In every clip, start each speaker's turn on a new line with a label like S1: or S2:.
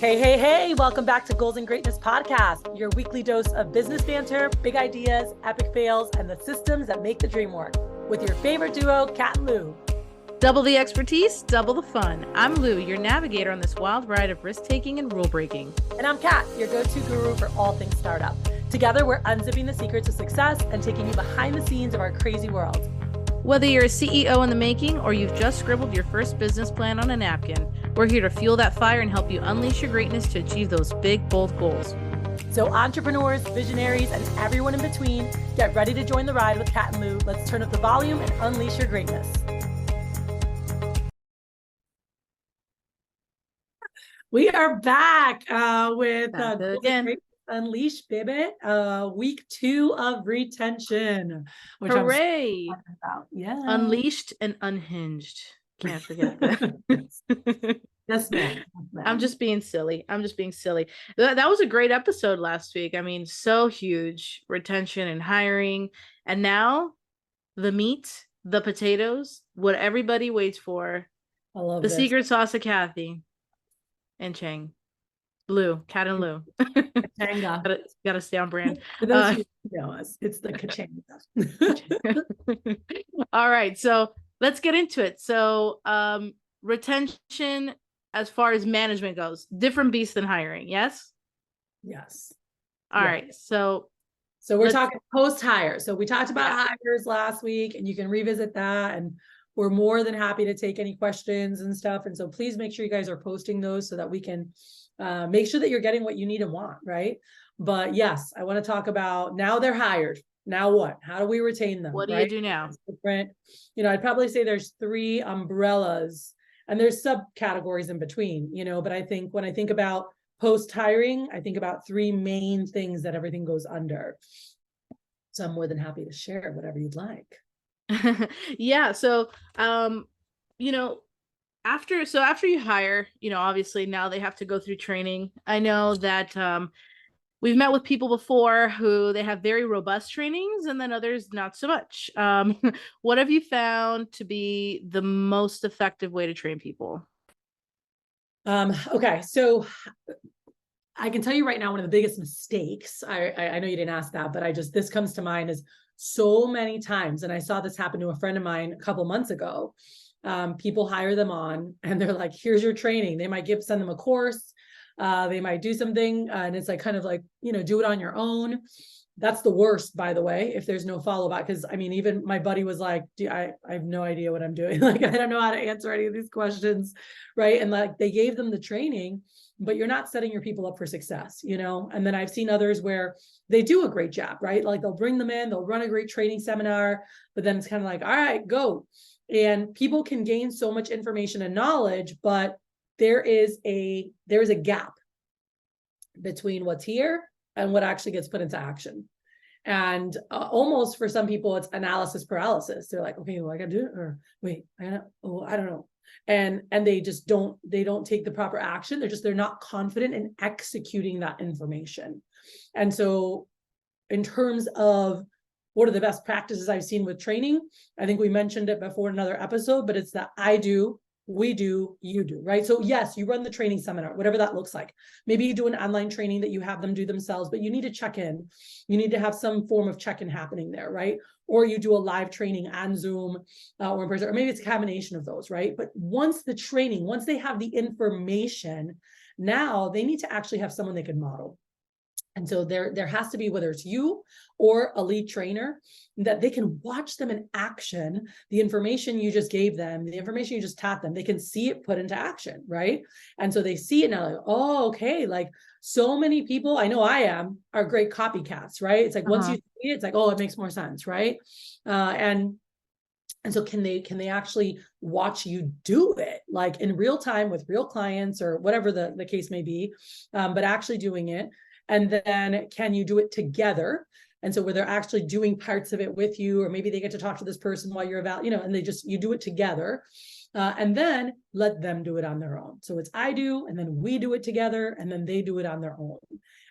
S1: Hey, hey, hey, welcome back to Goals and Greatness Podcast, your weekly dose of business banter, big ideas, epic fails, and the systems that make the dream work with your favorite duo, Kat and Lou.
S2: Double the expertise, double the fun. I'm Lou, your navigator on this wild ride of risk-taking and rule-breaking.
S1: And I'm Kat, your go-to guru for all things startup. Together, we're unzipping the secrets of success and taking you behind the scenes of our crazy world.
S2: Whether you're a CEO in the making or you've just scribbled your first business plan on a napkin, we're here to fuel that fire and help you unleash your greatness to achieve those big, bold goals.
S1: So entrepreneurs, visionaries, and everyone in between, get ready to join the ride with Kat and Lou. Let's turn up the volume and unleash your greatness. We are back with
S2: again.
S1: Unleash, baby. Week 2 of retention. Which
S2: Hooray!
S1: I'm so about. Yeah.
S2: Unleashed and unhinged. Can't forget that.
S1: Yes, ma'am.
S2: I'm just being silly. That was a great episode last week. I mean, so huge. Retention and hiring. And now the meat, the potatoes, what everybody waits for.
S1: I love
S2: the
S1: this.
S2: Secret sauce of Kathy and Chang. Lou, Kat and Lou. gotta stay on brand.
S1: For those who know us, it's the Kachanga.
S2: All right, so let's get into it. So retention as far as management goes, different beast than hiring, yes?
S1: Yes.
S2: All right, so
S1: we're talking post-hire. So we talked about hires last week, and you can revisit that, and we're more than happy to take any questions and stuff. And so please make sure you guys are posting those so that we can make sure that you're getting what you need and want, right? But yes, I want to talk about now they're hired. Now what? How do we retain them?
S2: What do you do now?
S1: It's different. I'd probably say there's 3 umbrellas and there's subcategories in between, but I think when I think about post-hiring, I think about 3 main things that everything goes under. So I'm more than happy to share whatever you'd like.
S2: Yeah. So, after you hire, obviously now they have to go through training. I know that we've met with people before who they have very robust trainings and then others not so much. What have you found to be the most effective way to train people?
S1: Okay. So I can tell you right now, one of the biggest mistakes, I know you didn't ask that, but this comes to mind is so many times. And I saw this happen to a friend of mine a couple months ago. People hire them on and they're like, here's your training. They might send them a course. They might do something and it's like, kind of like, do it on your own. That's the worst, by the way, if there's no follow-up, because I mean, even my buddy was like, I have no idea what I'm doing. Like, I don't know how to answer any of these questions. Right. And like, they gave them the training, but you're not setting your people up for success, And then I've seen others where they do a great job, right? Like they'll bring them in, they'll run a great training seminar, but then it's kind of like, all right, go. And people can gain so much information and knowledge, but there is a gap between what's here and what actually gets put into action. And almost for some people, it's analysis paralysis. They're like, okay, well, I gotta do it, or wait, I don't know. And they just don't take the proper action. They're not confident in executing that information. And so in terms of what are the best practices I've seen with training, I think we mentioned it before in another episode, but it's that I do, we do, you do, right? So yes, you run the training seminar, whatever that looks like. Maybe you do an online training that you have them do themselves, but you need to check in. You need to have some form of check-in happening there, right? Or you do a live training on Zoom or in person, or maybe it's a combination of those, right? But once they have the information, now they need to actually have someone they can model. And so there has to be, whether it's you or a lead trainer, that they can watch them in action, the information you just gave them, the information you just taught them, they can see it put into action, right? And so they see it now, like, oh, okay, like so many people, I know I are great copycats, right? It's like, once you see it, it's like, oh, it makes more sense, right? And so can they actually watch you do it, like in real time with real clients or whatever the case may be, but actually doing it. And then can you do it together? And so where they're actually doing parts of it with you, or maybe they get to talk to this person while you're about, and you do it together. And then let them do it on their own. So it's I do, and then we do it together, and then they do it on their own.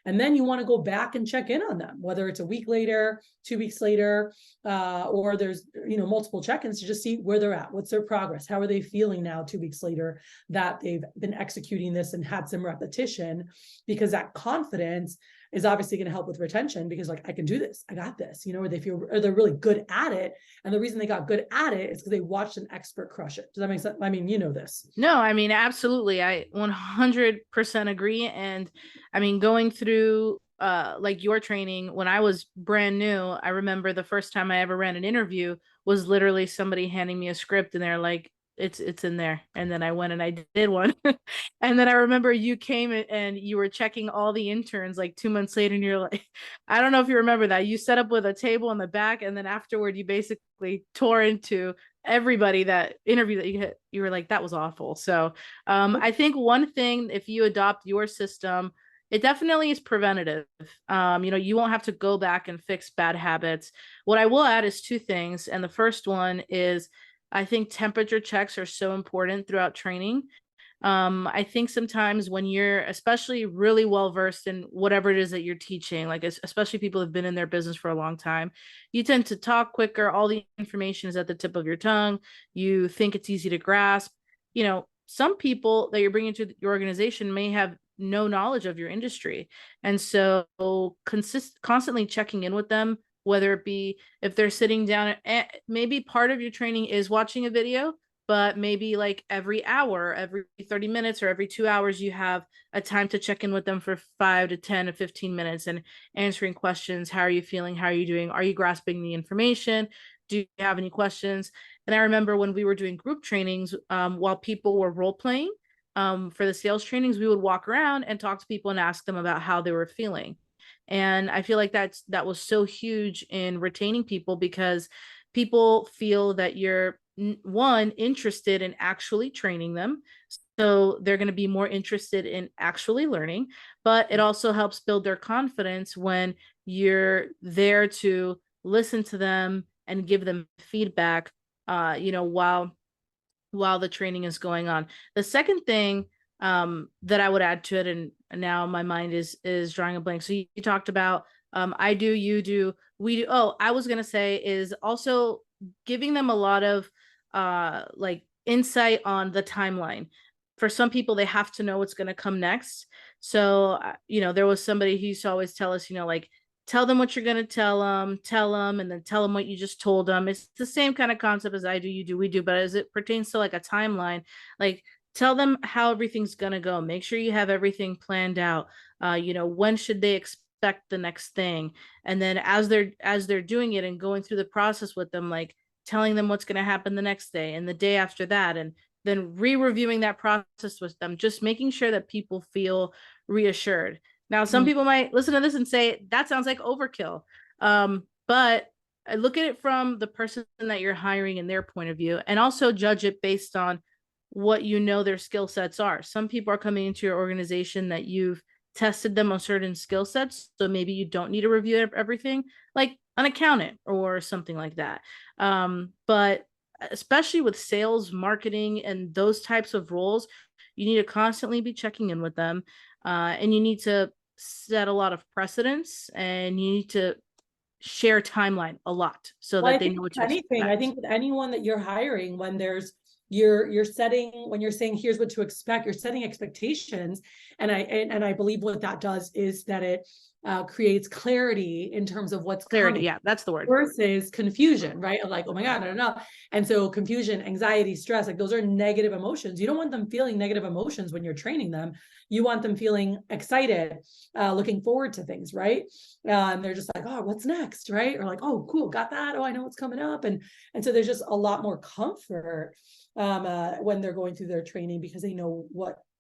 S1: And then you want to go back and check in on them, whether it's a week later, 2 weeks later, or there's, multiple check-ins to just see where they're at. What's their progress? How are they feeling now 2 weeks later that they've been executing this and had some repetition? Because that confidence is obviously going to help with retention, because like, I can do this, I got this, or they're really good at it. And the reason they got good at it is because they watched an expert crush it. Does that make sense? I mean, this.
S2: No, I mean, absolutely. I 100% agree. And I mean, going through like your training when I was brand new, I remember the first time I ever ran an interview was literally somebody handing me a script and they're like, it's in there. And then I went and I did one. And then I remember you came and you were checking all the interns like 2 months later, and you're like, I don't know if you remember that. You set up with a table in the back, and then afterward you basically tore into everybody that interview that you hit. You were like, that was awful. So I think one thing, if you adopt your system, it definitely is preventative. You won't have to go back and fix bad habits. What I will add is 2 things. And the first one is, I think temperature checks are so important throughout training. I think sometimes when you're especially really well versed in whatever it is that you're teaching, like especially people who've been in their business for a long time, you tend to talk quicker. All the information is at the tip of your tongue. You think it's easy to grasp. Some people that you're bringing to your organization may have no knowledge of your industry. And so constantly checking in with them, whether it be if they're sitting down, maybe part of your training is watching a video, but maybe like every hour, every 30 minutes, or every 2 hours, you have a time to check in with them for 5 to 10 to 15 minutes and answering questions. How are you feeling? How are you doing? Are you grasping the information? Do you have any questions? And I remember when we were doing group trainings, while people were role playing for the sales trainings, we would walk around and talk to people and ask them about how they were feeling. And I feel like that was so huge in retaining people, because people feel that you're one, interested in actually training them. So they're going to be more interested in actually learning, but it also helps build their confidence when you're there to listen to them and give them feedback, while the training is going on. The second thing that I would add to it, and now my mind is drawing a blank. So you talked about I do, you do, we do. Oh, I was gonna say is also giving them a lot of like insight on the timeline. For some people, they have to know what's going to come next. So there was somebody who used to always tell us, like, tell them what you're going to tell them, and then tell them what you just told them. It's the same kind of concept as I do, you do, we do, but as it pertains to like a timeline, like tell them how everything's going to go. Make sure you have everything planned out. When should they expect the next thing? And then as they're doing it and going through the process with them, like telling them what's going to happen the next day and the day after that, and then re-reviewing that process with them, just making sure that people feel reassured. Now, some people might listen to this and say, that sounds like overkill. But I look at it from the person that you're hiring and their point of view, and also judge it based on what their skill sets are. Some people are coming into your organization that you've tested them on certain skill sets, so maybe you don't need to review everything, like an accountant or something like that. But especially with sales, marketing, and those types of roles, you need to constantly be checking in with them, and you need to set a lot of precedents, and you need to share timeline a lot so that they know what to expect.
S1: I think with anyone that you're hiring, when you're setting, when you're saying here's what to expect, you're setting expectations, and I believe what that does is that it creates clarity in terms of what's
S2: clarity.
S1: coming.
S2: Yeah, that's the word.
S1: Versus confusion, right? Of like, oh my God, I don't know. And so confusion, anxiety, stress, like those are negative emotions. You don't want them feeling negative emotions when you're training them. You want them feeling excited, looking forward to things, right? And they're just like, oh, what's next, right? Or like, oh, cool, got that. Oh, I know what's coming up. And so there's just a lot more comfort when they're going through their training, because they know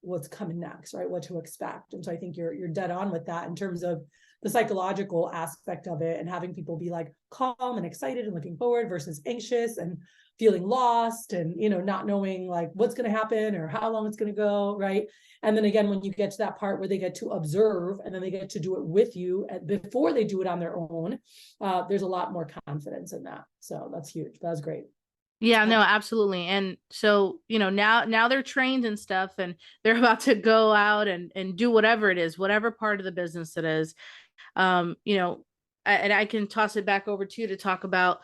S1: what's coming next, right? What to expect. And so I think you're dead on with that in terms of the psychological aspect of it, and having people be like calm and excited and looking forward versus anxious and feeling lost and, not knowing like what's going to happen or how long it's going to go. Right. And then again, when you get to that part where they get to observe and then they get to do it with you before they do it on their own, there's a lot more confidence in that. So that's huge. That was great.
S2: Yeah, no, absolutely. And so, now they're trained and stuff and they're about to go out and do whatever it is, whatever part of the business it is. And I can toss it back over to you to talk about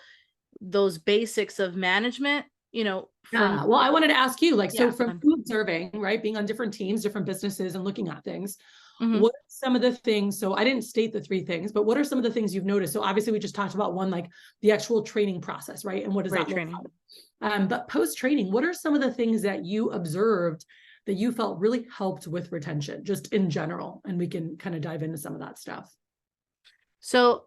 S2: those basics of management, from
S1: Yeah. Well, I wanted to ask you, like, so
S2: yeah.
S1: from food serving, right, being on different teams, different businesses and looking at things,
S2: Mhm.
S1: what are some of the things? So I didn't state the three things, but what are some of the things you've noticed? So obviously we just talked about one, like the actual training process, right? And what does
S2: Great
S1: that look
S2: training.
S1: like? But post training, what are some of the things that you observed that you felt really helped with retention, just in general? And we can kind of dive into some of that stuff.
S2: So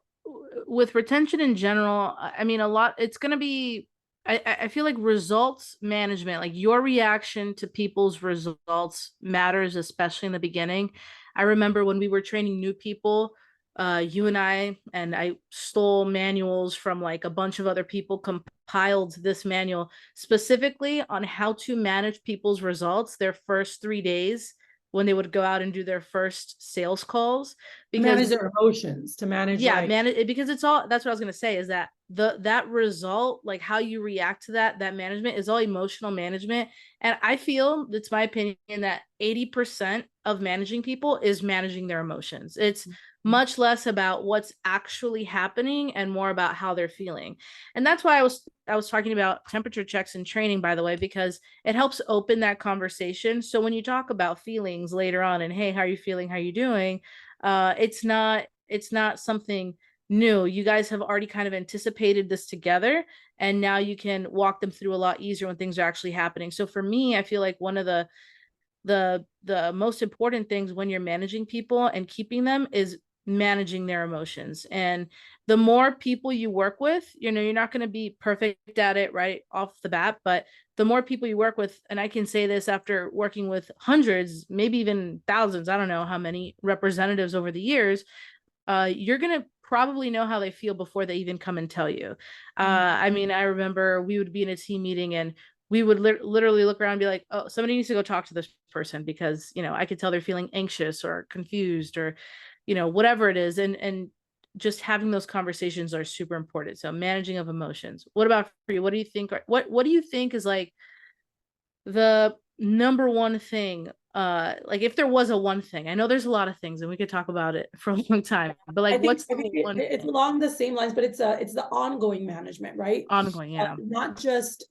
S2: with retention in general, I mean, a lot, it's going to be, I feel like results management, like your reaction to people's results matters, especially in the beginning. I remember when we were training new people, you and I stole manuals from like a bunch of other people, compiled this manual specifically on how to manage people's results their first 3 days when they would go out and do their first sales calls.
S1: To
S2: Because
S1: manage their emotions, to manage
S2: yeah,
S1: like,
S2: man, because it's all, that's what I was going to say, is that that result, like how you react to that management is all emotional management. And I feel, it's my opinion, that 80% of managing people is managing their emotions. It's much less about what's actually happening and more about how they're feeling. And that's why I was talking about temperature checks and training, by the way, because it helps open that conversation. So when you talk about feelings later on and, hey, how are you feeling, how are you doing, it's not something new. You guys have already kind of anticipated this together, and now you can walk them through a lot easier when things are actually happening. So for me, I feel like one of the most important things when you're managing people and keeping them is managing their emotions. And the more people you work with, you're not going to be perfect at it right off the bat, but the more people you work with, and I can say this after working with hundreds, maybe even thousands, I don't know how many representatives over the years, you're going to probably know how they feel before they even come and tell you. I mean, I remember we would be in a team meeting and we would literally look around and be like, oh, somebody needs to go talk to this person because, I could tell they're feeling anxious or confused or, whatever it is. And just having those conversations are super important. So managing of emotions. What about for you? What do you think? What do you think is like the number one thing, like if there was a one thing? I know there's a lot of things and we could talk about it for a long time, but like what's
S1: I
S2: the
S1: think
S2: one
S1: it's
S2: thing?
S1: along the same lines, but it's the ongoing management, right?
S2: Ongoing, yeah.
S1: Not just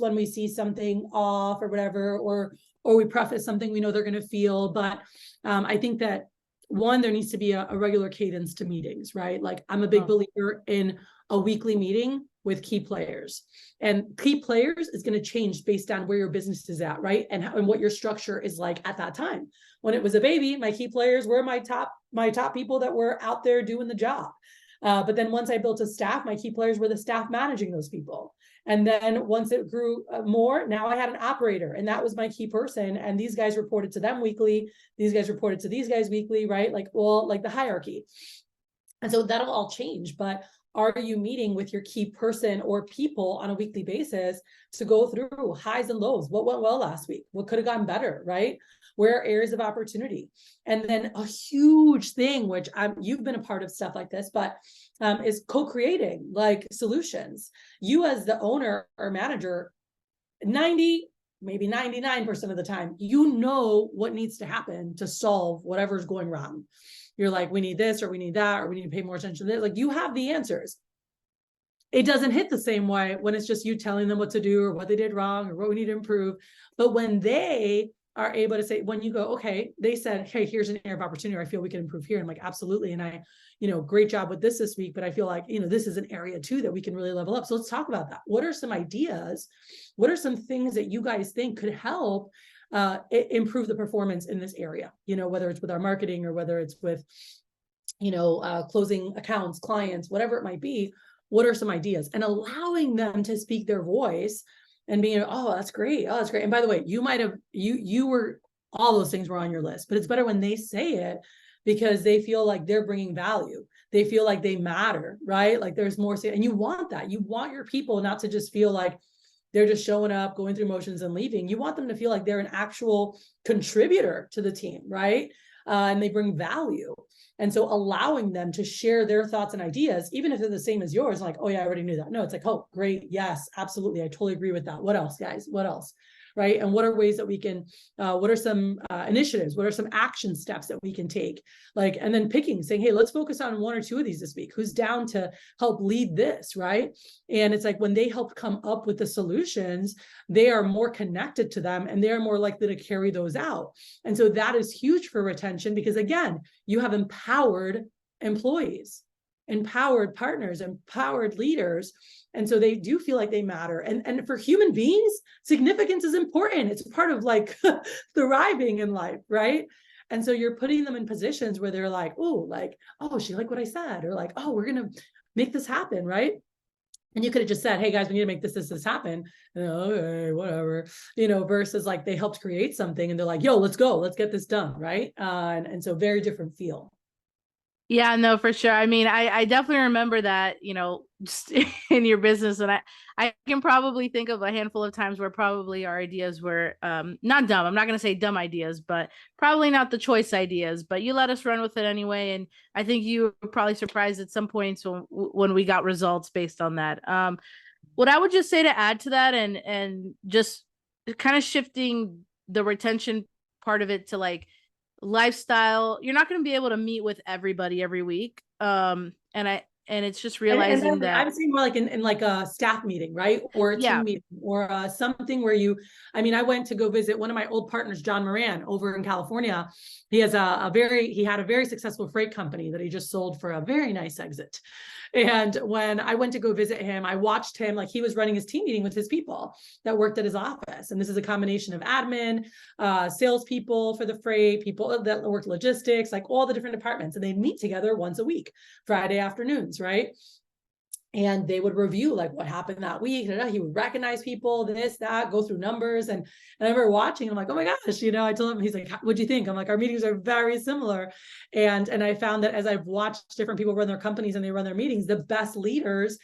S1: when we see something off or whatever, or we preface something we know they're going to feel, but I think that one, there needs to be a regular cadence to meetings, right? Like I'm a big
S2: Oh,
S1: believer in a weekly meeting with key players, and key players is going to change based on where your business is at, right? And what your structure is like at that time. When it was a baby, my key players were my top people that were out there doing the job. But then once I built a staff, my key players were the staff managing those people. And then once it grew more, now I had an operator, and that was my key person. And these guys reported to them weekly. These guys reported to these guys weekly, right? Like, well, like the hierarchy. And so that'll all change. But are you meeting with your key person or people on a weekly basis to go through highs and lows? What went well last week? What could have gone better, right? Where are areas of opportunity? And then a huge thing, which you've been a part of stuff like this, but is co-creating like solutions. You as the owner or manager, 90, maybe 99% of the time, you know what needs to happen to solve whatever's going wrong. You're like, we need this, or we need that, or we need to pay more attention to this. Like, you have the answers. It doesn't hit the same way when it's just you telling them what to do or what they did wrong or what we need to improve. But when they are able to say, when you go, okay, they said, hey, here's an area of opportunity, I feel we can improve here. I'm like, absolutely. And I, great job with this week, but I feel like, this is an area too that we can really level up. So let's talk about that. What are some ideas? What are some things that you guys think could help improve the performance in this area? Whether it's with our marketing or whether it's with, closing accounts, clients, whatever it might be. What are some ideas? And allowing them to speak their voice and being, oh, that's great. Oh, that's great. And by the way, you might have, you were, all those things were on your list, but it's better when they say it because they feel like they're bringing value. They feel like they matter, right? Like there's more, and you want that. You want your people not to just feel like they're just showing up, going through motions and leaving. You want them to feel like they're an actual contributor to the team, right? and they bring value. And so allowing them to share their thoughts and ideas, even if they're the same as yours, like, oh yeah, I already knew that. No, it's like, oh, great. Yes, absolutely. I totally agree with that. What else, guys? What else? Right. And what are ways that we can, what are some initiatives? What are some action steps that we can take? Like, and then picking, saying, hey, let's focus on 1 or 2 of these this week. Who's down to help lead this? Right. And it's like when they help come up with the solutions, they are more connected to them and they're more likely to carry those out. And so that is huge for retention because, again, you have empowered employees, empowered partners, empowered leaders. And so they do feel like they matter. And for human beings, significance is important. It's part of like thriving in life, right? And so you're putting them in positions where they're like, oh, she liked what I said, or like, oh, we're going to make this happen, right? And you could have just said, hey guys, we need to make this happen. And okay, whatever, versus like they helped create something and they're like, yo, let's go, let's get this done. Right. And so very different feel.
S2: Yeah, no, for sure. I mean, I definitely remember that, just in your business. And I can probably think of a handful of times where probably our ideas were not dumb. I'm not going to say dumb ideas, but probably not the choice ideas, but you let us run with it anyway. And I think you were probably surprised at some points when we got results based on that. What I would just say to add to that and just kind of shifting the retention part of it to like lifestyle, you're not going to be able to meet with everybody every week. And it's just realizing
S1: and
S2: that
S1: I'm saying more like in like a staff meeting, right? Or a team meeting or something where I went to go visit one of my old partners, John Moran, over in California. He has he had a very successful freight company that he just sold for a very nice exit. And when I went to go visit him, I watched him, like he was running his team meeting with his people that worked at his office. And this is a combination of admin, salespeople for the freight, people that worked logistics, like all the different departments. And they'd meet together once a week, Friday afternoons, right? And they would review like what happened that week. He would recognize people, this, that, go through numbers. And I remember watching, I'm like, oh my gosh, I told him, he's like, what'd you think? I'm like, our meetings are very similar. And I found that as I've watched different people run their companies and they run their meetings, the best leaders,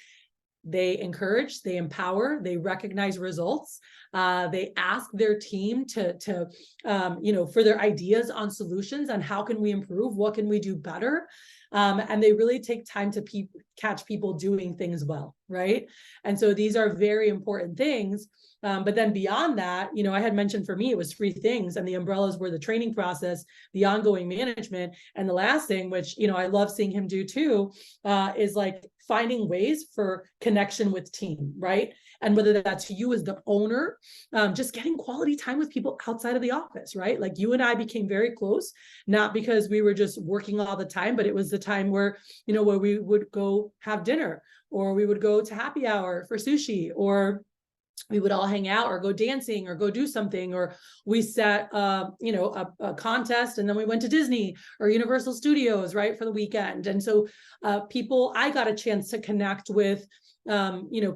S1: they encourage, they empower, they recognize results. They ask their team to for their ideas on solutions on how can we improve, what can we do better. And they really take time to catch people doing things well, right? And so these are very important things. But then beyond that, I had mentioned for me, it was 3 things. And the umbrellas were the training process, the ongoing management. And the last thing, which, I love seeing him do too, is like finding ways for connection with team, right? And whether that's you as the owner, just getting quality time with people outside of the office, right? Like you and I became very close, not because we were just working all the time, but it was the time where, where we would go have dinner, or we would go to happy hour for sushi, or we would all hang out or go dancing or go do something, or we set a contest and then we went to Disney or Universal Studios, right, for the weekend. And so I got a chance to connect with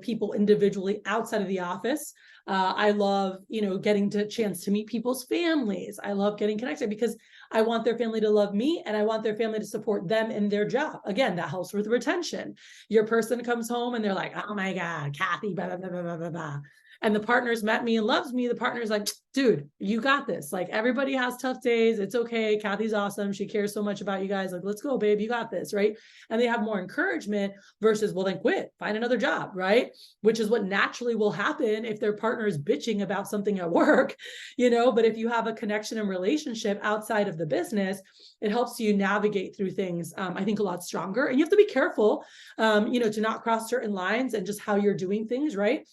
S1: people individually outside of the office. I love, getting to chance to meet people's families. I love getting connected because I want their family to love me and I want their family to support them in their job. Again, that helps with retention. Your person comes home and they're like, oh my God, Kathy, blah, blah, blah, blah, blah, blah. And the partner's met me and loves me. The partner's like, dude, you got this. Like everybody has tough days. It's okay. Kathy's awesome. She cares so much about you guys. Like, let's go, babe. You got this. Right. And they have more encouragement versus, well, then quit, find another job. Right. Which is what naturally will happen if their partner is bitching about something at work, but if you have a connection and relationship outside of the business, it helps you navigate through things, I think, a lot stronger. And you have to be careful, to not cross certain lines and just how you're doing things. Right.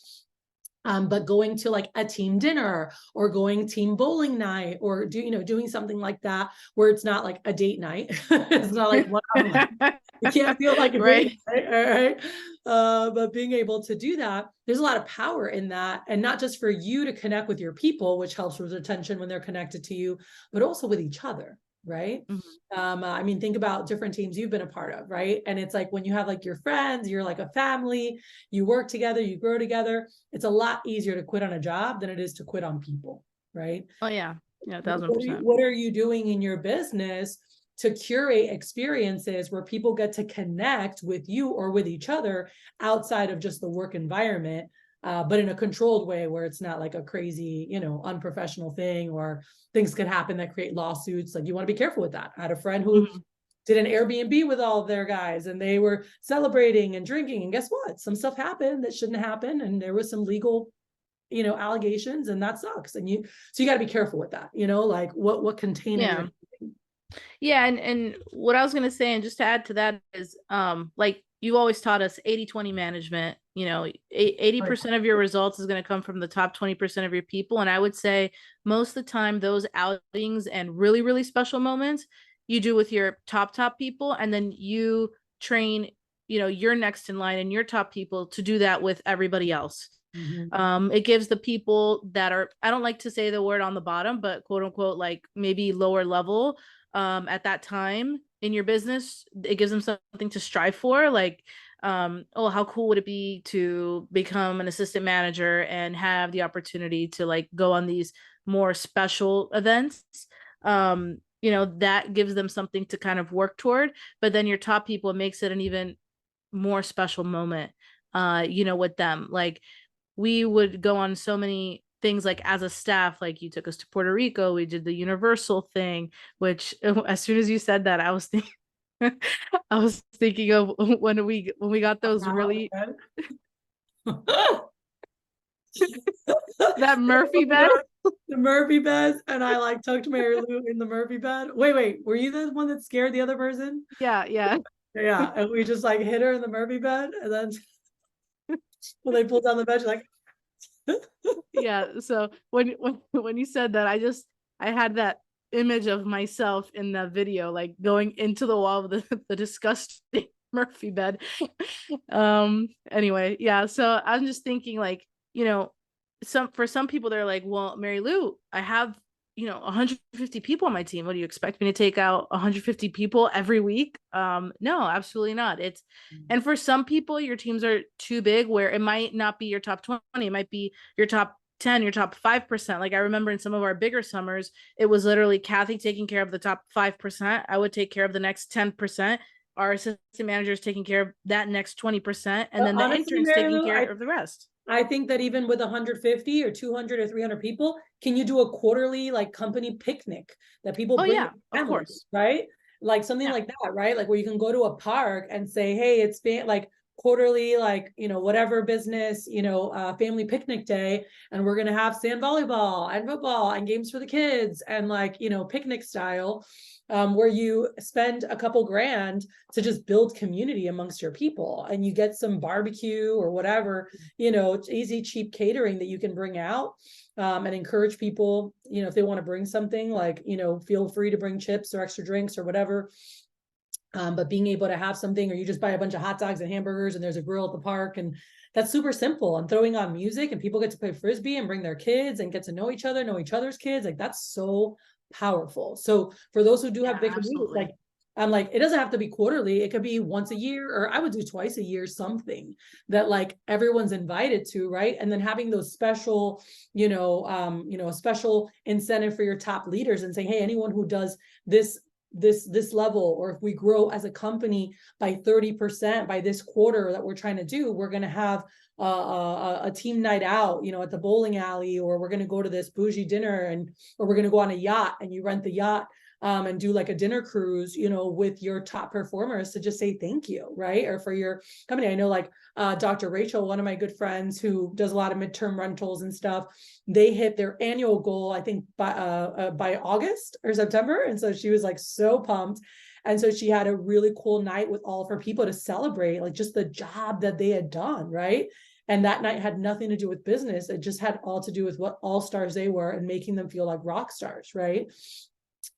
S1: But going to like a team dinner or going team bowling night or doing something like that where it's not like a date night. It's not like you can't feel like a date night, all right? But being able to do that, there's a lot of power in that, and not just for you to connect with your people, which helps with retention when they're connected to you, but also with each other. Right. Mm-hmm. Think about different teams you've been a part of. Right. And it's like when you have like your friends, you're like a family, you work together, you grow together. It's a lot easier to quit on a job than it is to quit on people. Right.
S2: Oh, yeah. Yeah. 1000%.
S1: What are you doing in your business to curate experiences where people get to connect with you or with each other outside of just the work environment? but in a controlled way where it's not like a crazy, unprofessional thing, or things could happen that create lawsuits. Like, you want to be careful with that. I had a friend who did an Airbnb with all of their guys, and they were celebrating and drinking. And guess what? Some stuff happened that shouldn't happen. And there was some legal, allegations, and that sucks. And so you got to be careful with that, like what container.
S2: Yeah. Yeah. And what I was going to say, and just to add to that is, like you always taught us 80-20 management, 80% of your results is going to come from the top 20% of your people. And I would say most of the time, those outings and really, really special moments you do with your top people, and then you train, your next in line and your top people to do that with everybody else. It gives the people that are, I don't like to say the word on the bottom, but quote unquote, like maybe lower level, at that time in your business, it gives them something to strive for. Like, oh, how cool would it be to become an assistant manager and have the opportunity to like go on these more special events? That gives them something to kind of work toward. But then your top people, it makes it an even more special moment, with them. Like, we would go on so many things, like as a staff, like you took us to Puerto Rico, we did the Universal thing, which as soon as you said that, I was thinking I was thinking of when we got those really that Murphy bed.
S1: The Murphy bed, and I like tucked Mary Lou in the Murphy bed. Wait, were you the one that scared the other person?
S2: Yeah.
S1: And we just like hit her in the Murphy bed, and then when they pulled down the bed, she's like,
S2: yeah. So when you said that, I had that image of myself in that video, like going into the wall of the disgusting Murphy bed. Anyway, yeah. So I'm just thinking, like, for some people, they're like, well, Mary Lou, I have 150 people on my team. What do you expect me to take out 150 people every week? No, absolutely not. And for some people, your teams are too big where it might not be your top 20, it might be your top 10, your top 5%. Like, I remember in some of our bigger summers, it was literally Kathy taking care of the top 5%. I would take care of the next 10%. Our assistant managers taking care of that next 20%, and then the
S1: honestly,
S2: interns
S1: Mary
S2: taking
S1: Lou,
S2: care of the rest.
S1: I think that even with 150 or 200 or 300 people, can you do a quarterly like company picnic that people bring
S2: yeah, of course,
S1: right? Like something like that, right? Like where you can go to a park and say, hey, it's been like quarterly, like, whatever business, family picnic day. And we're going to have sand volleyball and football and games for the kids and like, picnic style, where you spend a couple grand to just build community amongst your people, and you get some barbecue or whatever, easy, cheap catering that you can bring out, and encourage people, if they want to bring something, like, feel free to bring chips or extra drinks or whatever. But being able to have something, or you just buy a bunch of hot dogs and hamburgers and there's a grill at the park, and that's super simple, and throwing on music, and people get to play Frisbee and bring their kids and get to know each other, know each other's kids. Like, that's so powerful. So for those who do have big communities, like, I'm like, it doesn't have to be quarterly. It could be once a year, or I would do twice a year, something that like everyone's invited to, right? And then having those special, a special incentive for your top leaders, and saying, hey, anyone who does this level, or if we grow as a company by 30% by this quarter that we're trying to do, we're going to have a team night out, at the bowling alley, or we're going to go to this bougie dinner, or we're going to go on a yacht, and you rent the yacht, and do like a dinner cruise, with your top performers, to just say thank you, right? Or for your company. I know, like, Dr. Rachel, one of my good friends who does a lot of midterm rentals and stuff, they hit their annual goal, I think by August or September. And so she was like so pumped. And so she had a really cool night with all of her people to celebrate like just the job that they had done, right? And that night had nothing to do with business. It just had all to do with what all stars they were, and making them feel like rock stars, right?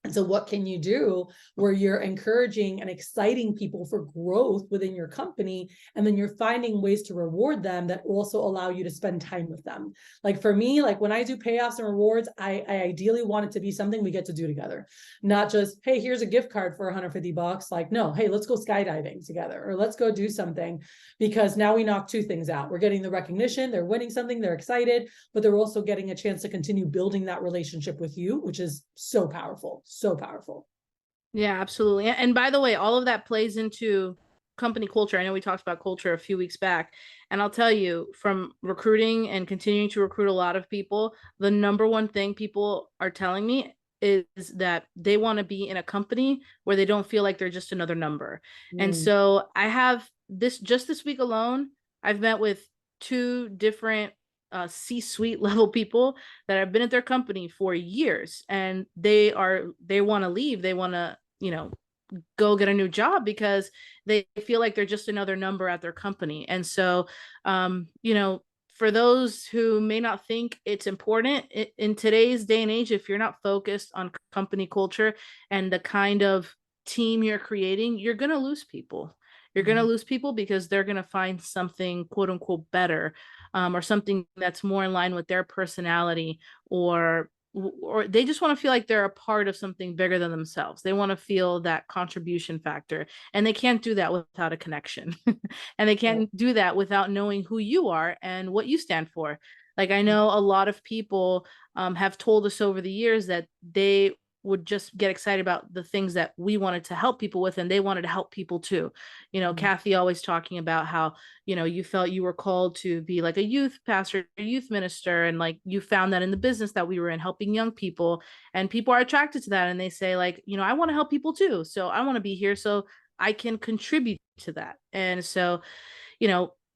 S1: And so what can you do where you're encouraging and exciting people for growth within your company, and then you're finding ways to reward them that also allow you to spend time with them? Like for me, like when I do payoffs and rewards, I ideally want it to be something we get to do together, not just, hey, here's a gift card for $150. Like, no, hey, let's go skydiving together, or let's go do something, because now we knock two things out. We're getting the recognition, they're winning something, they're excited, but they're also getting a chance to continue building that relationship with you, which is so powerful. So powerful.
S2: Yeah, absolutely. And by the way, all of that plays into company culture. I know we talked about culture a few weeks back, and I'll tell you, from recruiting and continuing to recruit a lot of people, the number one thing people are telling me is that they want to be in a company where they don't feel like they're just another number. And
S1: Mm,
S2: so I have this week alone, I've met with two different C-suite level people that have been at their company for years, and they want to leave. They want to, go get a new job because they feel like they're just another number at their company. And so, for those who may not think it's important in today's day and age, if you're not focused on company culture and the kind of team you're creating, you're going to lose people. You're going to
S1: mhm.
S2: lose people because they're going to find something quote unquote better, or something that's more in line with their personality, or they just want to feel like they're a part of something bigger than themselves. They want to feel that contribution factor, and they can't do that without a connection. And they
S1: Yeah.
S2: can't do that without knowing who you are and what you stand for. Like, I
S1: Mm,
S2: know a lot of people have told us over the years that they would just get excited about the things that we wanted to help people with, and they wanted to help people too.
S1: mm,
S2: Kathy always talking about how, you felt you were called to be like a youth pastor, a youth minister, and like you found that in the business that we were in, helping young people, and people are attracted to that, and they say like, I want to help people too, so I want to be here so I can contribute to that. And so,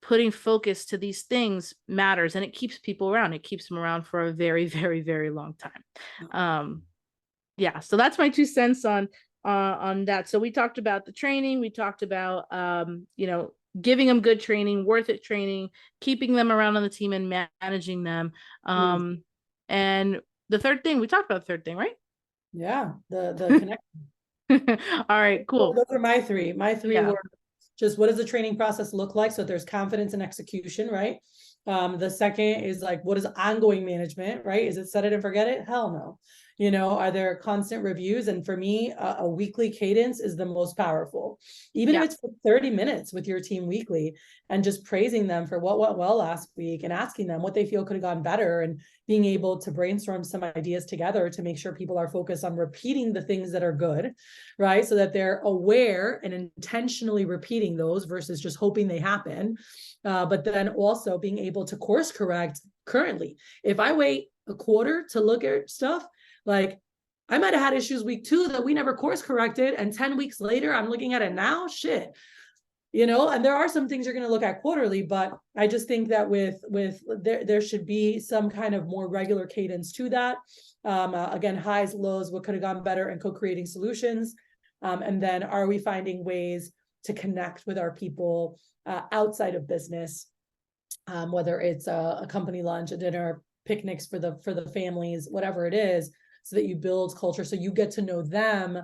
S2: putting focus to these things matters, and it keeps people around. It keeps them around for a very, very, very long time. um yeah, so that's my 2 cents on that. So we talked about the training, we talked about giving them good training, worth it training, keeping them around on the team, and managing them.
S1: mm.
S2: And the third thing, we talked about the third thing, right?
S1: Yeah, the connect.
S2: All right,
S1: Well,
S2: cool.
S1: those are my three. My three
S2: Yeah.
S1: were just what does the training process look like? So there's confidence and execution, right? The second is like, what is ongoing management, right? Is it set it and forget it? Hell no. Are there constant reviews? And for me, a weekly cadence is the most powerful. Even if
S2: Yeah.
S1: it's for 30 minutes with your team weekly, and just praising them for what went well last week and asking them what they feel could have gone better, and being able to brainstorm some ideas together to make sure people are focused on repeating the things that are good, right? So that they're aware and intentionally repeating those versus just hoping they happen. But then also being able to course correct currently. If I wait a quarter to look at stuff, like I might have had issues week 2 that we never course corrected. And 10 weeks later, I'm looking at it now, shit. And there are some things you're going to look at quarterly, but I just think that with there should be some kind of more regular cadence to that. Again, highs, lows, what could have gone better, and co-creating solutions. And then are we finding ways to connect with our people outside of business, whether it's a company lunch, a dinner, picnics for the families, whatever it is, so that you build culture, so you get to know them,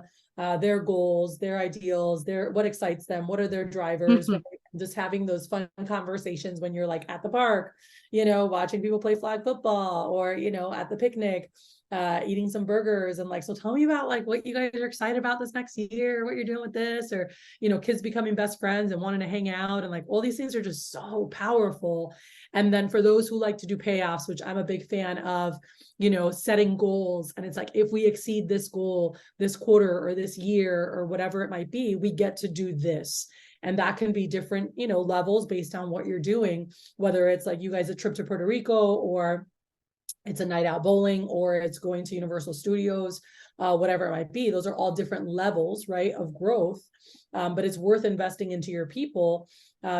S1: their goals, their ideals, what excites them, what are their drivers, right? Just having those fun conversations when you're like at the park, watching people play flag football, or at the picnic, eating some burgers, and like, so tell me about like what you guys are excited about this next year, what you're doing with this, or kids becoming best friends and wanting to hang out, and like all these things are just so powerful. And then for those who like to do payoffs, which I'm a big fan of, setting goals, and it's like, if we exceed this goal this quarter or this year or whatever it might be, we get to do this. And that can be different levels based on what you're doing, whether it's like you guys a trip to Puerto Rico, or it's a night out bowling, or it's going to Universal Studios, whatever it might be. Those are all different levels, right, of growth. But it's worth investing into your people,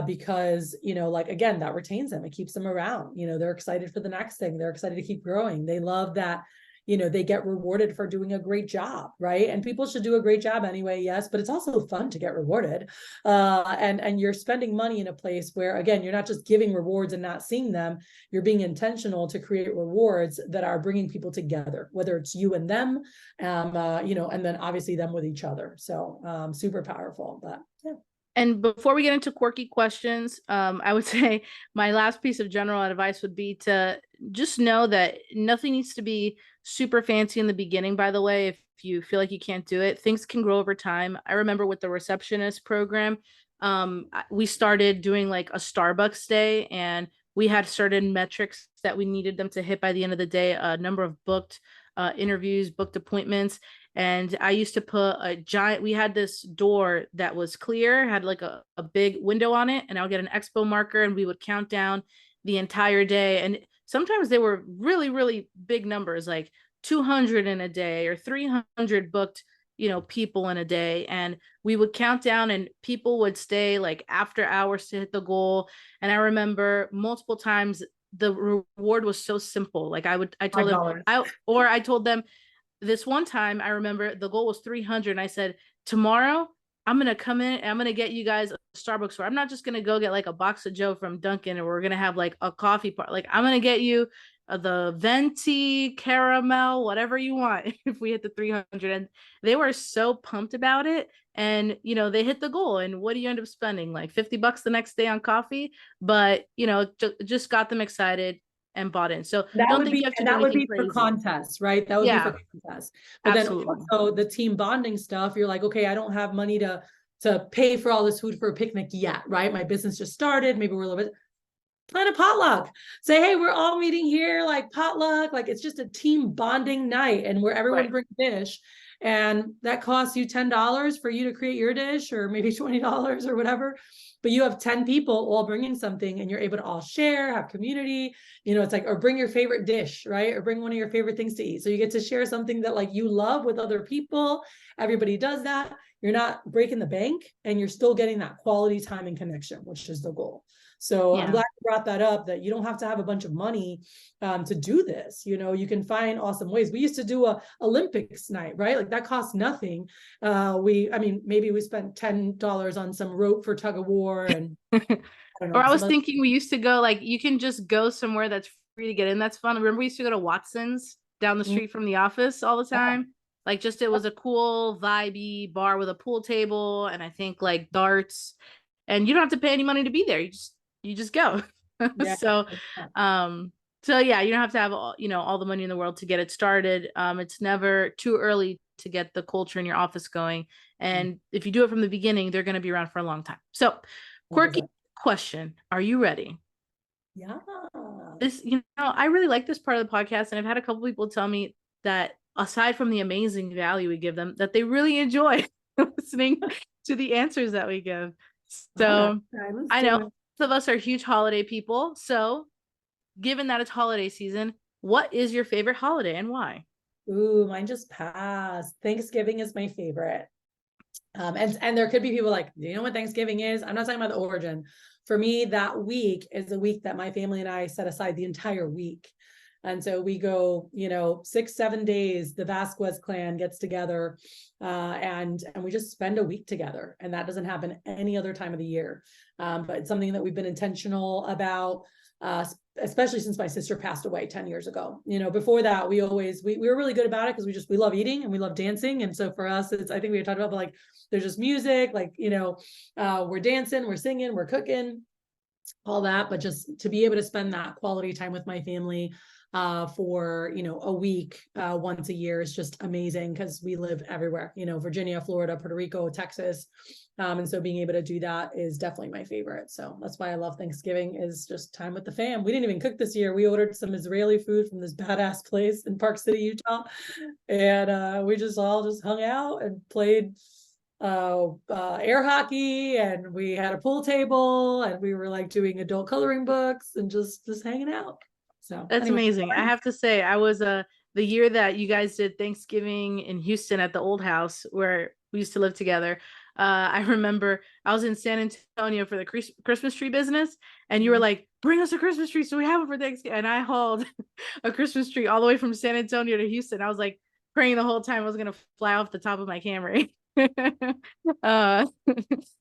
S1: because, like, again, that retains them. It keeps them around. They're excited for the next thing. They're excited to keep growing. They love that, they get rewarded for doing a great job, right? And people should do a great job anyway, yes, but it's also fun to get rewarded. And you're spending money in a place where, again, you're not just giving rewards and not seeing them. You're being intentional to create rewards that are bringing people together, whether it's you and them, and then obviously them with each other. So super powerful, but yeah.
S2: And before we get into quirky questions, I would say my last piece of general advice would be to just know that nothing needs to be super fancy in the beginning, by the way. If you feel like you can't do it, things can grow over time. I remember with the receptionist program, we started doing like a Starbucks day, and we had certain metrics that we needed them to hit by the end of the day, a number of booked interviews, booked appointments. And I used to put we had this door that was clear, had like a big window on it, and I would get an expo marker and we would count down the entire day. And sometimes they were really, really big numbers, like 200 in a day or 300 booked, people in a day. And we would count down and people would stay like after hours to hit the goal. And I remember multiple times the reward was so simple. Like I told them, I told them, this one time I remember the goal was 300 and I said, tomorrow I'm going to come in and I'm going to get you guys a Starbucks, where I'm not just going to go get like a box of Joe from Dunkin' or we're going to have like a coffee part. Like I'm going to get you the venti caramel, whatever you want, if we hit the 300. And they were so pumped about it. And, they hit the goal. And what do you end up spending? Like $50 the next day on coffee, but, just got them excited and bought in. So
S1: that
S2: don't
S1: would
S2: think
S1: be,
S2: you have to
S1: and
S2: do
S1: that would
S2: anything
S1: be for
S2: crazy.
S1: contests, right? That would be for contests. But
S2: absolutely.
S1: then also the team bonding stuff, you're like, okay, I don't have money to pay for all this food for a picnic yet, right? My business just started. Maybe we're a little bit, plan a potluck. Say, hey, we're all meeting here, like potluck. Like it's just a team bonding night, and where everyone brings a dish. And that costs you $10 for you to create your dish, or maybe $20 or whatever. But you have 10 people all bringing something, and you're able to all share, have community. It's like, or bring your favorite dish, right? Or bring one of your favorite things to eat. So you get to share something that like you love with other people. Everybody does that. You're not breaking the bank, and you're still getting that quality time and connection, which is the goal. So I'm glad you brought that up, that you don't have to have a bunch of money to do this. You can find awesome ways. We used to do a Olympics night, right? Like that costs nothing. Maybe we spent $10 on some rope for tug of war. And
S2: I was thinking we used to go, like, you can just go somewhere that's free to get in. That's fun. Remember we used to go to Watson's down the street from the office all the time? Like it was a cool vibey bar with a pool table and I think like darts, and you don't have to pay any money to be there. You just go. So yeah, you don't have to have all the money in the world to get it started. It's never too early to get the culture in your office going. And if you do it from the beginning, they're going to be around for a long time. So quirky question. Are you ready?
S1: Yeah.
S2: This, I really like this part of the podcast. And I've had a couple people tell me that aside from the amazing value we give them, that they really enjoy listening to the answers that we give. So I know most of us are huge holiday people. So given that it's holiday season, what is your favorite holiday and why?
S1: Ooh, mine just passed. Thanksgiving is my favorite. And there could be people like, do you know what Thanksgiving is? I'm not talking about the origin. For me, that week is a week that my family and I set aside the entire week. And so we go, 6-7 days, the Vasquez clan gets together, and we just spend a week together. And that doesn't happen any other time of the year. But it's something that we've been intentional about, especially since my sister passed away 10 years ago. Before that, we were really good about it because we love eating and we love dancing. And so for us, I think we were talking about, like, there's just music, like, we're dancing, we're singing, we're cooking, all that. But just to be able to spend that quality time with my family for a week once a year is just amazing, because we live everywhere, Virginia, Florida, Puerto Rico, Texas, and so being able to do that is definitely my favorite. So that's why I love Thanksgiving, is just time with the fam. We didn't even cook this year. We ordered some Israeli food from this badass place in Park City, Utah, and we just all hung out and played air hockey, and we had a pool table, and we were like doing adult coloring books and just hanging out. So
S2: that's amazing. I have to say, I was the year that you guys did Thanksgiving in Houston at the old house where we used to live together. I remember I was in San Antonio for the Christmas tree business, and you were like, bring us a Christmas tree so we have it for Thanksgiving. And I hauled a Christmas tree all the way from San Antonio to Houston. I was like praying the whole time I was going to fly off the top of my Camry. And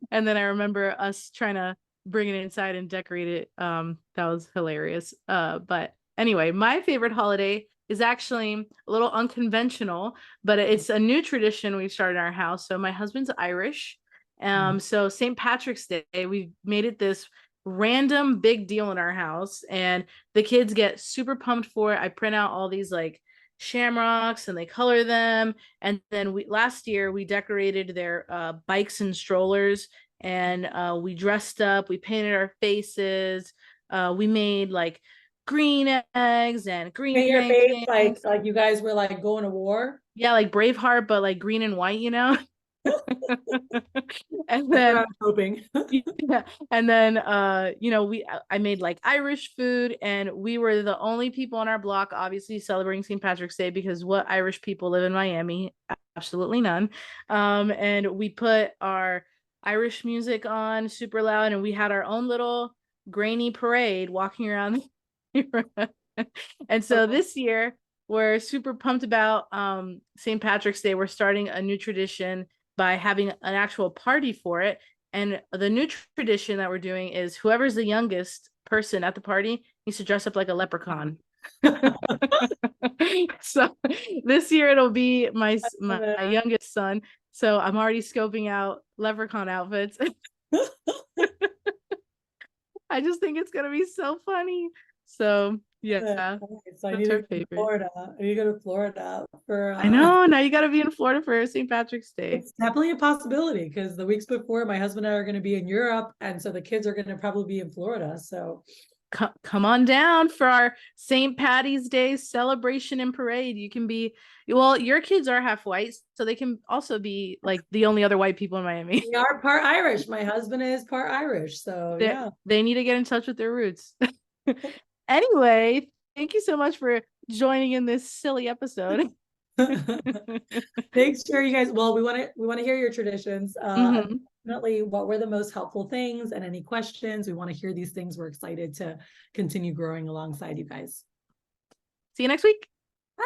S2: then I remember us trying to bring it inside and decorate it. That was hilarious. But anyway, my favorite holiday is actually a little unconventional, but it's a new tradition we've started in our house. So my husband's Irish. So St. Patrick's Day, we made it this random big deal in our house, and the kids get super pumped for it. I print out all these like shamrocks and they color them. And then last year we decorated their bikes and strollers, and we dressed up, we painted our faces. We made like green eggs and green
S1: Paint your face
S2: pancakes.
S1: like you guys were like going to war.
S2: Yeah, like Braveheart, but like green and white, you know? And
S1: That's what I
S2: then
S1: was hoping.
S2: yeah, and then you know, I made like Irish food, and we were the only people on our block obviously celebrating St. Patrick's Day, because what Irish people live in Miami? Absolutely none. And we put our Irish music on super loud, and we had our own little grainy parade walking around. And so this year we're super pumped about St. Patrick's Day. We're starting a new tradition by having an actual party for it. And the new tradition that we're doing is whoever's the youngest person at the party needs to dress up like a leprechaun. So this year it'll be my youngest son. So I'm already scoping out leprechaun outfits. I just think it's gonna be so funny. So yeah,
S1: So I
S2: that's
S1: need to
S2: our
S1: go to
S2: favorite.
S1: Florida. I need to go to Florida for
S2: I know. Now you got to be in Florida for St. Patrick's Day.
S1: it's definitely a possibility because the weeks before my husband and I are going to be in Europe, and so the kids are going to probably be in Florida. So
S2: Come on down for our St. Patty's Day celebration and parade. You can be, well, your kids are half white, so they can also be like the only other white people in Miami.
S1: we are part Irish. My husband is part Irish. So yeah.
S2: They need to get in touch with their roots. Anyway, thank you so much for joining in this silly episode.
S1: Thanks, sure, you guys. Well, we want to hear your traditions.
S2: Mhm.
S1: Definitely what were the most helpful things and any questions. We want to hear these things. We're excited to continue growing alongside you guys.
S2: See you next week.
S1: Bye.